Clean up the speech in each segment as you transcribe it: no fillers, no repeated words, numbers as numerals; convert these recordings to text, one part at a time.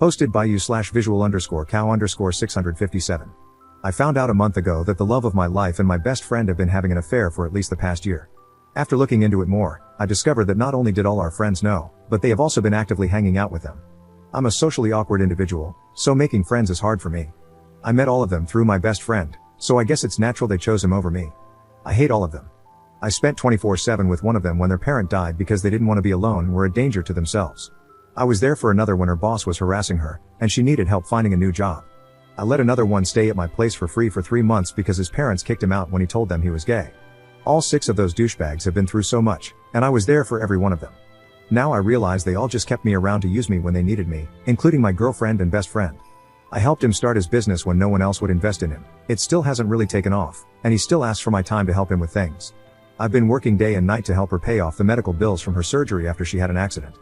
Posted by you/visual_cow_657. I found out a month ago that the love of my life and my best friend have been having an affair for at least the past year. After looking into it more, I discovered that not only did all our friends know, but they have also been actively hanging out with them. I'm a socially awkward individual, so making friends is hard for me. I met all of them through my best friend, so I guess it's natural they chose him over me. I hate all of them. I spent 24/7 with one of them when their parent died because they didn't want to be alone and were a danger to themselves. I was there for another when her boss was harassing her, and she needed help finding a new job. I let another one stay at my place for free for 3 months because his parents kicked him out when he told them he was gay. All 6 of those douchebags have been through so much, and I was there for every one of them. Now I realize they all just kept me around to use me when they needed me, including my girlfriend and best friend. I helped him start his business when no one else would invest in him. It still hasn't really taken off, and he still asks for my time to help him with things. I've been working day and night to help her pay off the medical bills from her surgery after she had an accident.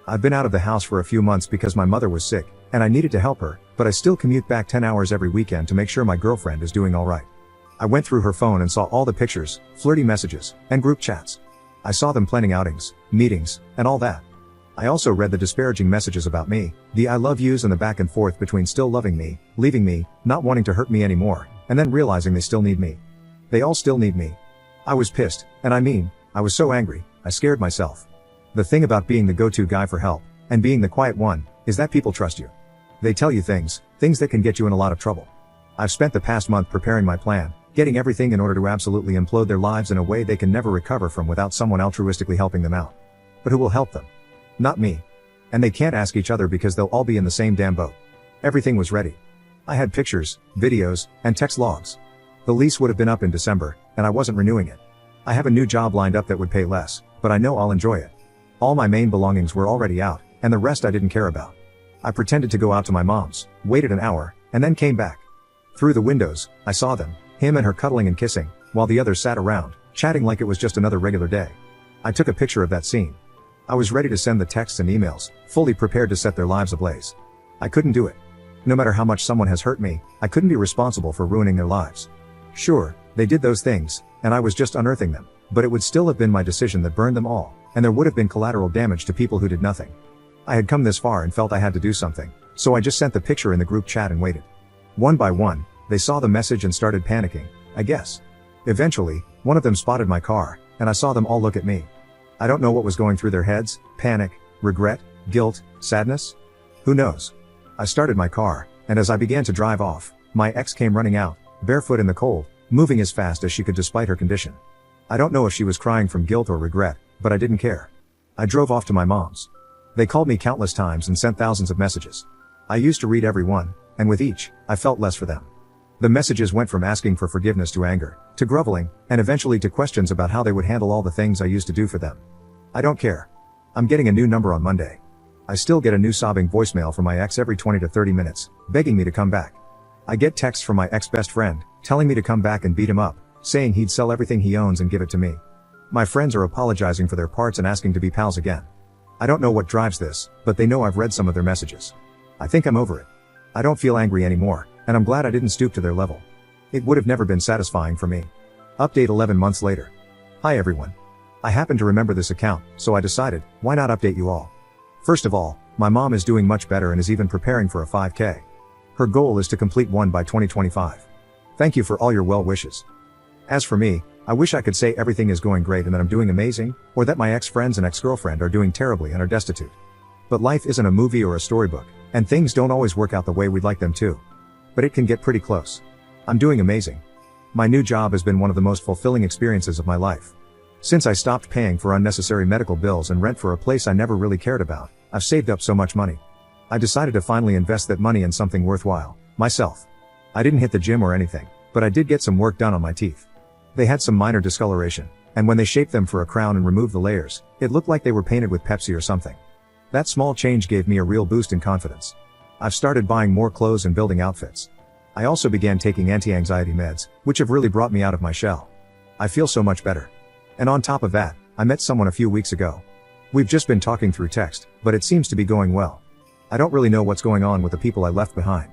I've been out of the house for a few months because my mother was sick, and I needed to help her, but I still commute back 10 hours every weekend to make sure my girlfriend is doing alright. I went through her phone and saw all the pictures, flirty messages, and group chats. I saw them planning outings, meetings, and all that. I also read the disparaging messages about me, the I love yous and the back and forth between still loving me, leaving me, not wanting to hurt me anymore, and then realizing they still need me. They all still need me. I was pissed, and I was so angry, I scared myself. The thing about being the go-to guy for help, and being the quiet one, is that people trust you. They tell you things that can get you in a lot of trouble. I've spent the past month preparing my plan, getting everything in order to absolutely implode their lives in a way they can never recover from without someone altruistically helping them out. But who will help them? Not me. And they can't ask each other because they'll all be in the same damn boat. Everything was ready. I had pictures, videos, and text logs. The lease would have been up in December, and I wasn't renewing it. I have a new job lined up that would pay less, but I know I'll enjoy it. All my main belongings were already out, and the rest I didn't care about. I pretended to go out to my mom's, waited an hour, and then came back. Through the windows, I saw them, him and her cuddling and kissing, while the others sat around, chatting like it was just another regular day. I took a picture of that scene. I was ready to send the texts and emails, fully prepared to set their lives ablaze. I couldn't do it. No matter how much someone has hurt me, I couldn't be responsible for ruining their lives. Sure, they did those things, and I was just unearthing them, but it would still have been my decision that burned them all, and there would have been collateral damage to people who did nothing. I had come this far and felt I had to do something, so I just sent the picture in the group chat and waited. One by one, they saw the message and started panicking, I guess. Eventually, one of them spotted my car, and I saw them all look at me. I don't know what was going through their heads, panic, regret, guilt, sadness? Who knows? I started my car, and as I began to drive off, my ex came running out, barefoot in the cold, moving as fast as she could despite her condition. I don't know if she was crying from guilt or regret, but I didn't care. I drove off to my mom's. They called me countless times and sent thousands of messages. I used to read every one, and with each, I felt less for them. The messages went from asking for forgiveness to anger, to groveling, and eventually to questions about how they would handle all the things I used to do for them. I don't care. I'm getting a new number on Monday. I still get a new sobbing voicemail from my ex every 20 to 30 minutes, begging me to come back. I get texts from my ex-best friend, telling me to come back and beat him up, saying he'd sell everything he owns and give it to me. My friends are apologizing for their parts and asking to be pals again. I don't know what drives this, but they know I've read some of their messages. I think I'm over it. I don't feel angry anymore, and I'm glad I didn't stoop to their level. It would have never been satisfying for me. Update 11 months later. Hi everyone. I happen to remember this account, so I decided, why not update you all? First of all, my mom is doing much better and is even preparing for a 5K. Her goal is to complete one by 2025. Thank you for all your well wishes. As for me, I wish I could say everything is going great and that I'm doing amazing, or that my ex-friends and ex-girlfriend are doing terribly and are destitute. But life isn't a movie or a storybook, and things don't always work out the way we'd like them to. But it can get pretty close. I'm doing amazing. My new job has been one of the most fulfilling experiences of my life. Since I stopped paying for unnecessary medical bills and rent for a place I never really cared about, I've saved up so much money. I decided to finally invest that money in something worthwhile, myself. I didn't hit the gym or anything, but I did get some work done on my teeth. They had some minor discoloration, and when they shaped them for a crown and removed the layers, it looked like they were painted with Pepsi or something. That small change gave me a real boost in confidence. I've started buying more clothes and building outfits. I also began taking anti-anxiety meds, which have really brought me out of my shell. I feel so much better. And on top of that, I met someone a few weeks ago. We've just been talking through text, but it seems to be going well. I don't really know what's going on with the people I left behind.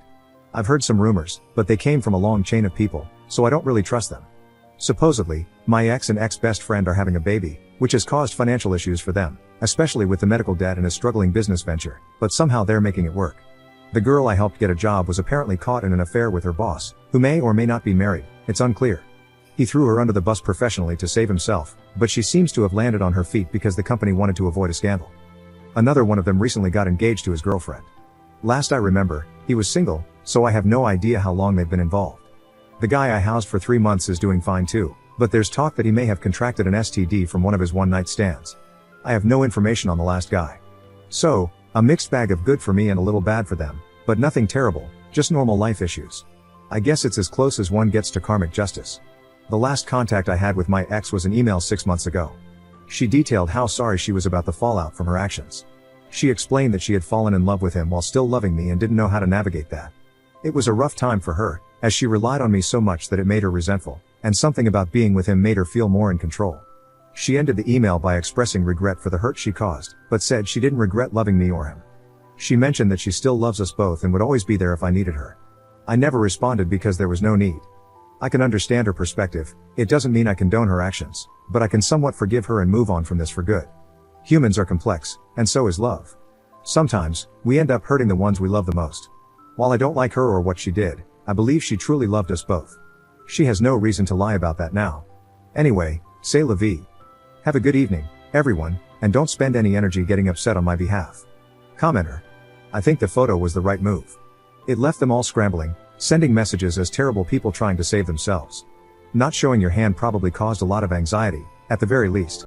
I've heard some rumors, but they came from a long chain of people, so I don't really trust them. Supposedly, my ex and ex-best friend are having a baby, which has caused financial issues for them, especially with the medical debt and a struggling business venture, but somehow they're making it work. The girl I helped get a job was apparently caught in an affair with her boss, who may or may not be married, it's unclear. He threw her under the bus professionally to save himself, but she seems to have landed on her feet because the company wanted to avoid a scandal. Another one of them recently got engaged to his girlfriend. Last I remember, he was single, so I have no idea how long they've been involved. The guy I housed for 3 months is doing fine too, but there's talk that he may have contracted an STD from one of his one-night stands. I have no information on the last guy. So, a mixed bag of good for me and a little bad for them, but nothing terrible, just normal life issues. I guess it's as close as one gets to karmic justice. The last contact I had with my ex was an email 6 months ago. She detailed how sorry she was about the fallout from her actions. She explained that she had fallen in love with him while still loving me and didn't know how to navigate that. It was a rough time for her, as she relied on me so much that it made her resentful, and something about being with him made her feel more in control. She ended the email by expressing regret for the hurt she caused, but said she didn't regret loving me or him. She mentioned that she still loves us both and would always be there if I needed her. I never responded because there was no need. I can understand her perspective, it doesn't mean I condone her actions, but I can somewhat forgive her and move on from this for good. Humans are complex, and so is love. Sometimes, we end up hurting the ones we love the most. While I don't like her or what she did, I believe she truly loved us both. She has no reason to lie about that now. Anyway, c'est la vie. Have a good evening, everyone, and don't spend any energy getting upset on my behalf. Commenter. I think the photo was the right move. It left them all scrambling, sending messages as terrible people trying to save themselves. Not showing your hand probably caused a lot of anxiety, at the very least.